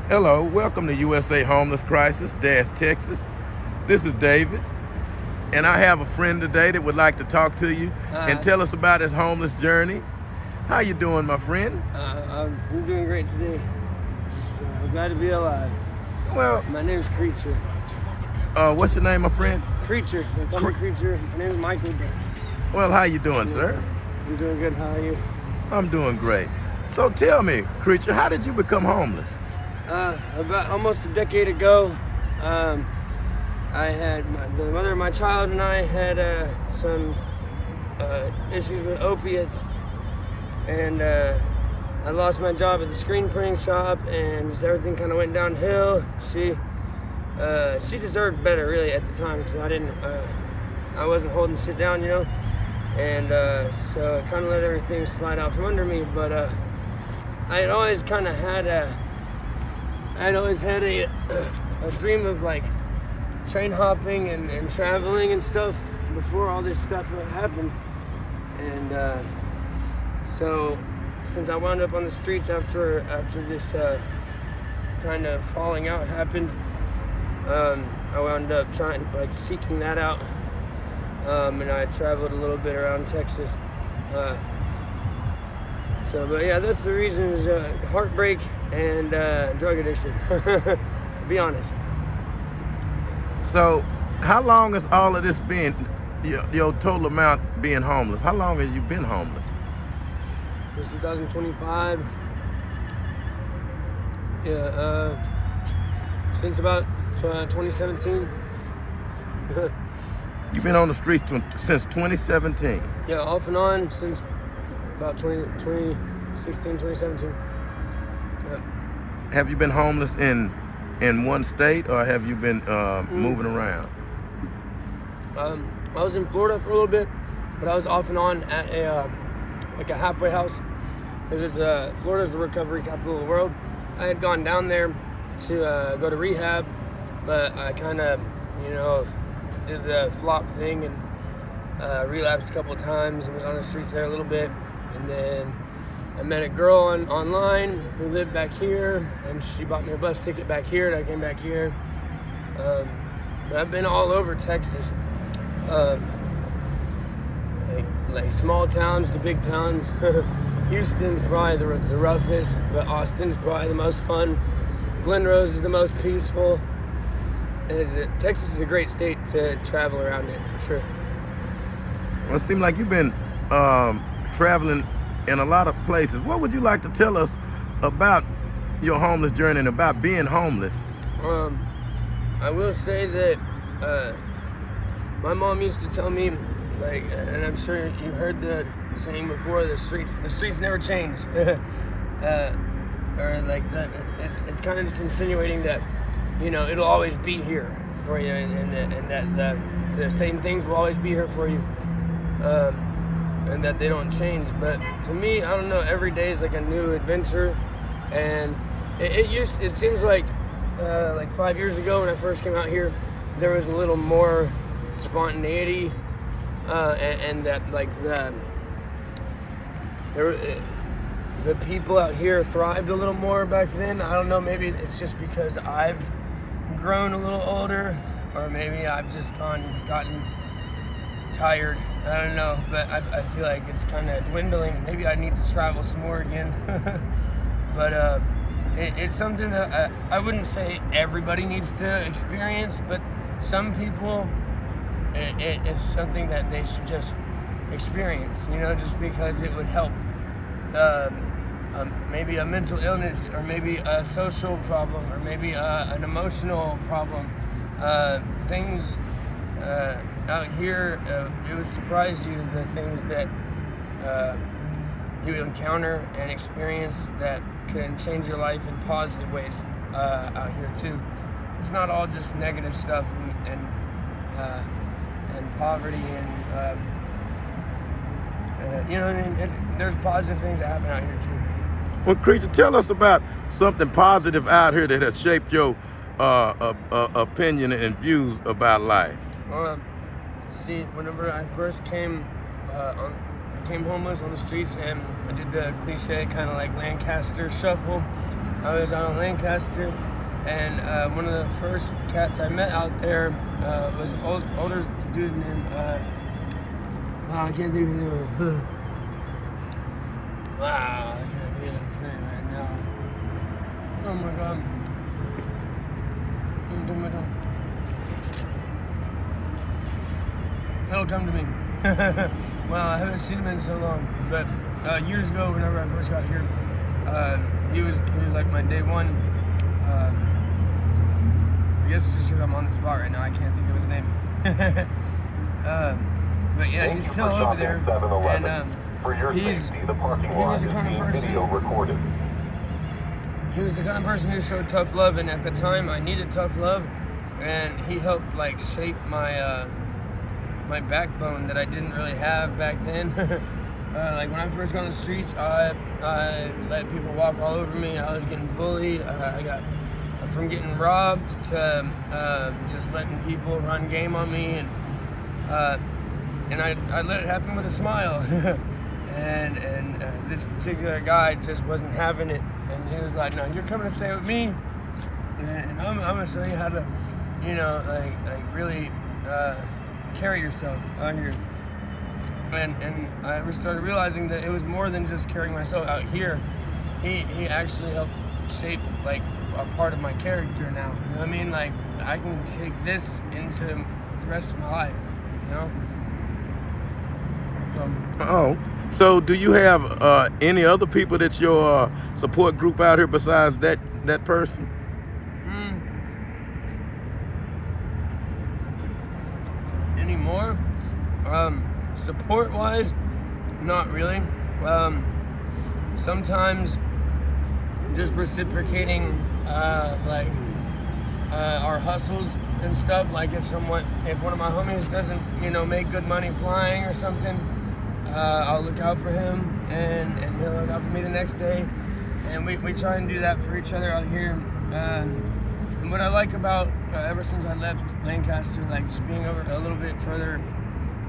Hello, welcome to USA Homeless Crisis, Texas. This is David, and I have a friend today that would like to talk to you and tell us about his homeless journey. How you doing, my friend? I'm doing great today. I'm glad to be alive. Well, my name's Creature. What's your name, my friend? Creature. They call me Creature. My name's Michael. Well, how you doing, sir? I'm doing good. How are you? I'm doing great. So tell me, Creature, how did you become homeless? About almost a decade ago, I had the mother of my child and I had some issues with opiates, and I lost my job at the screen printing shop, and just everything kind of went downhill. She deserved better, really, at the time, because I wasn't holding shit down, you know, and so I kind of let everything slide out from under me. But I had always kind of had a dream of like train hopping and traveling and stuff before all this stuff happened. And so since I wound up on the streets after this kind of falling out happened, I wound up seeking that out, and I traveled a little bit around Texas. But yeah, that's the reason, is heartbreak and drug addiction, to be honest. So how long has all of this been, your total amount being homeless? How long has you been homeless? It's 2025. Yeah, since about 2017. You've been on the streets since 2017? Yeah, off and on since about 2016, 2017. Yeah. Have you been homeless in one state, or have you been moving around? I was in Florida for a little bit, but I was off and on at a halfway house, because Florida's the recovery capital of the world. I had gone down there to go to rehab, but I kind of, did the flop thing and relapsed a couple of times and was on the streets there a little bit. And then I met a girl online who lived back here, and she bought me a bus ticket back here, and I came back here. But I've been all over Texas, like small towns to big towns. Houston's probably the roughest, but Austin's probably the most fun. Glen Rose is the most peaceful. And Texas is a great state to travel around in, for sure. Well, it seems like you've been traveling in a lot of places. What would you like to tell us about your homeless journey and about being homeless? I will say that my mom used to tell me, like, and I'm sure you heard the saying before, the streets never change. Or like that, it's kind of just insinuating that, it'll always be here for you, and that the same things will always be here for you, and that they don't change. But to me, I don't know, every day is like a new adventure, and it seems like 5 years ago when I first came out here, there was a little more spontaneity, and that like the people out here thrived a little more back then. I don't know, maybe it's just because I've grown a little older, or maybe I've just gotten tired. I don't know, but I feel like it's kind of dwindling. Maybe I need to travel some more again. But it's something that I wouldn't say everybody needs to experience, but some people, it's something that they should just experience, just because it would help. Maybe a mental illness, or maybe a social problem, or maybe an emotional problem. Things out here, it would surprise you, the things that you encounter and experience that can change your life in positive ways out here too. It's not all just negative stuff and poverty and there's positive things that happen out here too. Well, Creature, tell us about something positive out here that has shaped your opinion and views about life. See, whenever I first became homeless on the streets, and I did the cliche kind of like Lancaster shuffle, I was out in Lancaster, and one of the first cats I met out there was an older dude named, I can't think of his name. Wow, I can't think of his name right now. Oh my god. It'll come to me. Well, I haven't seen him in so long, but years ago, whenever I first got here, he was like my day one. I guess it's just because I'm on the spot right now. I can't think of his name. But yeah, he's still over there, and he's the kind of person. He was the kind of person who showed tough love, and at the time, I needed tough love, and he helped like shape my my backbone that I didn't really have back then. Like when I first got on the streets, I let people walk all over me. I was getting bullied. I got from getting robbed to just letting people run game on me, and I let it happen with a smile. and this particular guy just wasn't having it, and he was like, "No, you're coming to stay with me, and I'm gonna show you how to, you know, like really carry yourself out here." And I started realizing that it was more than just carrying myself out here. He actually helped shape like a part of my character now. You know what I mean? Like I can take this into the rest of my life. You know? So do you have any other people that's your support group out here besides that person? Any more? Support-wise, not really. Sometimes just reciprocating like our hustles and stuff. Like if one of my homies doesn't, you know, make good money flying or something, I'll look out for him, and he'll look out for me the next day. And we try and do that for each other out here. And what I like about ever since I left Lancaster, like just being over a little bit further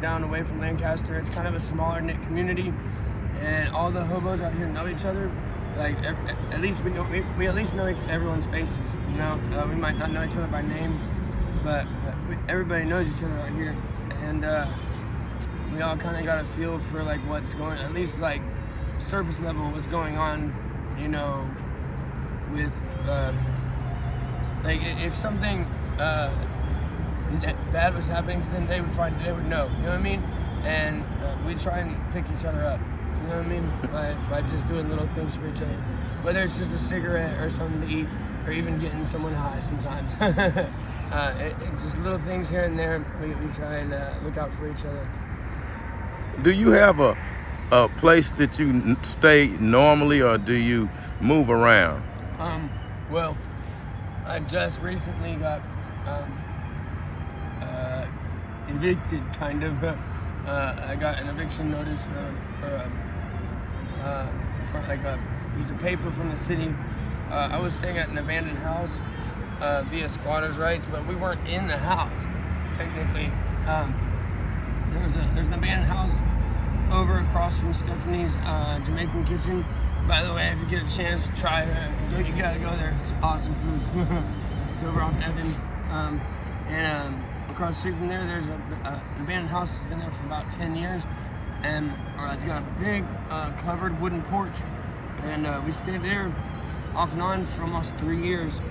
down away from Lancaster, it's kind of a smaller knit community, and all the hobos out here know each other. Like at least we at least know everyone's faces. You know, we might not know each other by name, but everybody knows each other out here, and we all kind of got a feel for like what's going, at least like surface level, what's going on. You know, with like if something bad was happening to them, they would know. You know what I mean? And we try and pick each other up. You know what I mean? By just doing little things for each other. Whether it's just a cigarette or something to eat, or even getting someone high sometimes. It's just little things here and there. We try and look out for each other. Do you have a place that you stay normally, or do you move around? Well, I just recently got evicted, kind of. I got an eviction notice for like a piece of paper from the city. I was staying at an abandoned house via squatters' rights, but we weren't in the house technically. There's an abandoned house over across from Stephanie's Jamaican kitchen. By the way, if you get a chance, you gotta go there. It's awesome food. It's over off Evans. And across the street from there, there's an abandoned house that's been there for about 10 years. And it's got a big covered wooden porch. And we stayed there off and on for almost 3 years.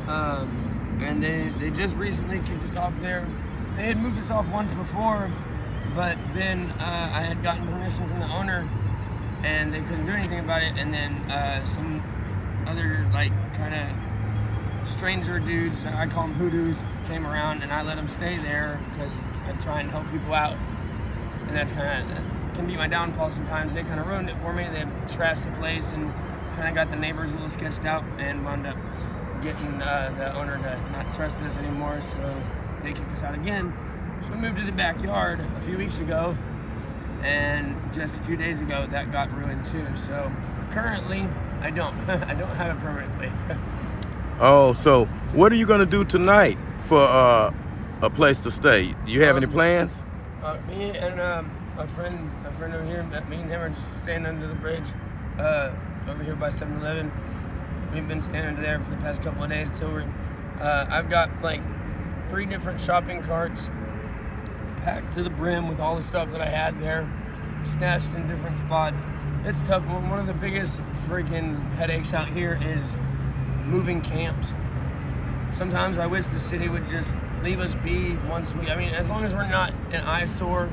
And they just recently kicked us off there. They had moved us off once before, but then I had gotten permission from the owner, and they couldn't do anything about it. And then some other like kind of stranger dudes, I call them hoodoos, came around, and I let them stay there because I try and help people out. And that can be my downfall sometimes. They kind of ruined it for me. They trashed the place and kind of got the neighbors a little sketched out, and wound up getting the owner to not trust us anymore. So they kicked us out again. So we moved to the backyard a few weeks ago, and just a few days ago that got ruined too. So currently I don't have a permanent place. Oh, so what are you gonna do tonight for a place to stay? Do you have any plans? Me and a friend over here, me and him are just staying under the bridge over here by 7-Eleven. we've been standing there for the past couple of days till I've got like 3 different shopping carts packed to the brim with all the stuff that I had there, stashed in different spots. It's tough. One of the biggest freaking headaches out here is moving camps. Sometimes I wish the city would just leave us be as long as we're not an eyesore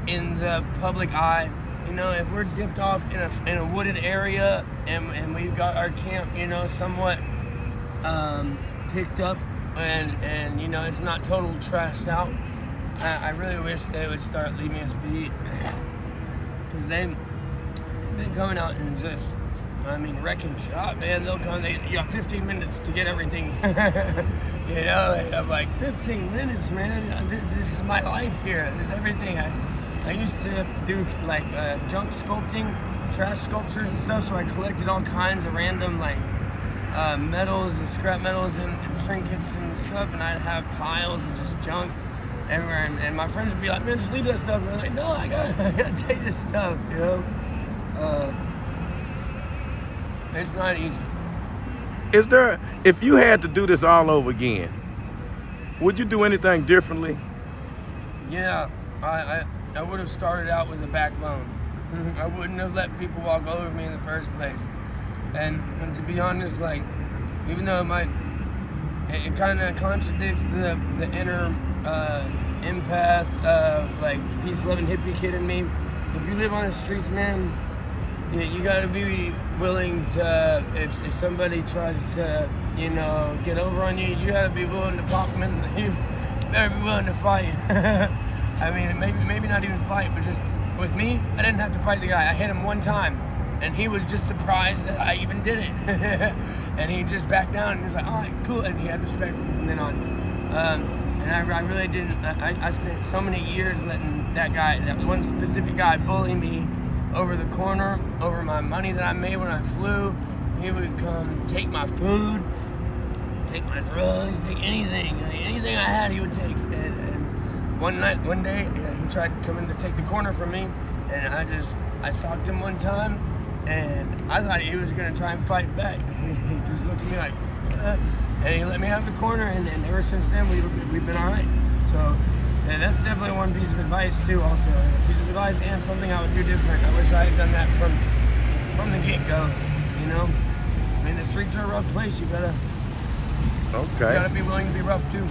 in the public eye. If we're dipped off in a wooded area and we've got our camp, somewhat picked up and it's not total trashed out, I really wish they would start leaving us be, because they've been coming out and just, wrecking shop, man. They'll come, you got 15 minutes to get everything. I'm like, 15 minutes, man. This is my life here. There's everything. I used to do like junk sculpting, trash sculptures and stuff, so I collected all kinds of random metals and scrap metals and trinkets and stuff, and I'd have piles of just junk everywhere, and my friends would be like, man, just leave that stuff, and I'm like, no, I gotta take this stuff, it's not easy. If you had to do this all over again, would you do anything differently? Yeah, I would have started out with a backbone. I wouldn't have let people walk over me in the first place. And to be honest, like, even though it kind of contradicts the inner empath of like peace-loving hippie kid in me. If you live on the streets, man, you gotta be willing to, if somebody tries to, get over on you, you gotta be willing to pop them in. You better be willing to fight. Maybe not even fight, but just with me, I didn't have to fight the guy. I hit him one time, and he was just surprised that I even did it. And he just backed down, and he was like, all right, cool, and he had respect for me from then on. And I really didn't. I spent so many years letting that one specific guy, bully me over the corner, over my money that I made when I flew. He would come take my food, take my drugs, take anything I had, he would take. And one day, he tried coming to take the corner from me, and I socked him one time, and I thought he was gonna try and fight back. He just looked at me like, and he let me have the corner, and ever since then we've been all right. So that's definitely one piece of advice too. Also, a piece of advice and something I would do different. I wish I had done that from the get-go. The streets are a rough place. You gotta be willing to be rough too.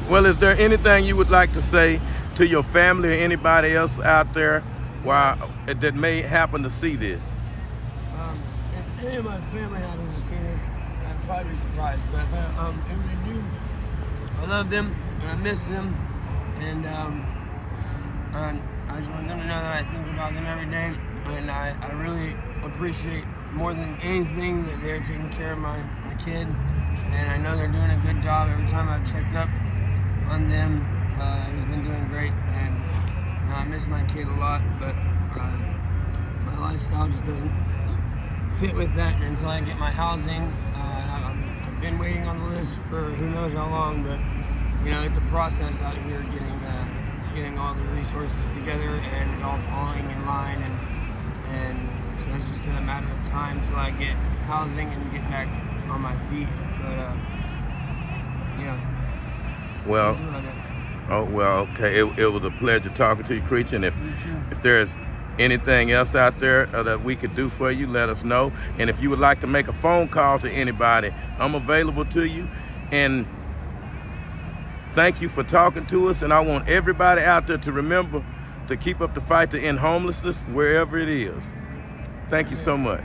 Well, is there anything you would like to say to your family or anybody else out there that may happen to see this? If any of my family happens to see this, I'd probably be surprised. But if they do, I love them and I miss them, and I just want them to know that I think about them every day, and I really appreciate more than anything that they're taking care of my kid, and I know they're doing a good job. Every time I've checked up on them, he's been doing great, and I miss my kid a lot, but my lifestyle just doesn't fit with that until I get my housing. I've been waiting on the list for who knows how long, but it's a process out here getting all the resources together and it all falling in line, and so it's just a matter of time till I get housing and get back on my feet. But well, okay. It was a pleasure talking to you, Creature. And if there's anything else out there that we could do for you, let us know. And if you would like to make a phone call to anybody, I'm available to you. And thank you for talking to us. And I want everybody out there to remember to keep up the fight to end homelessness wherever it is. Thank you so much.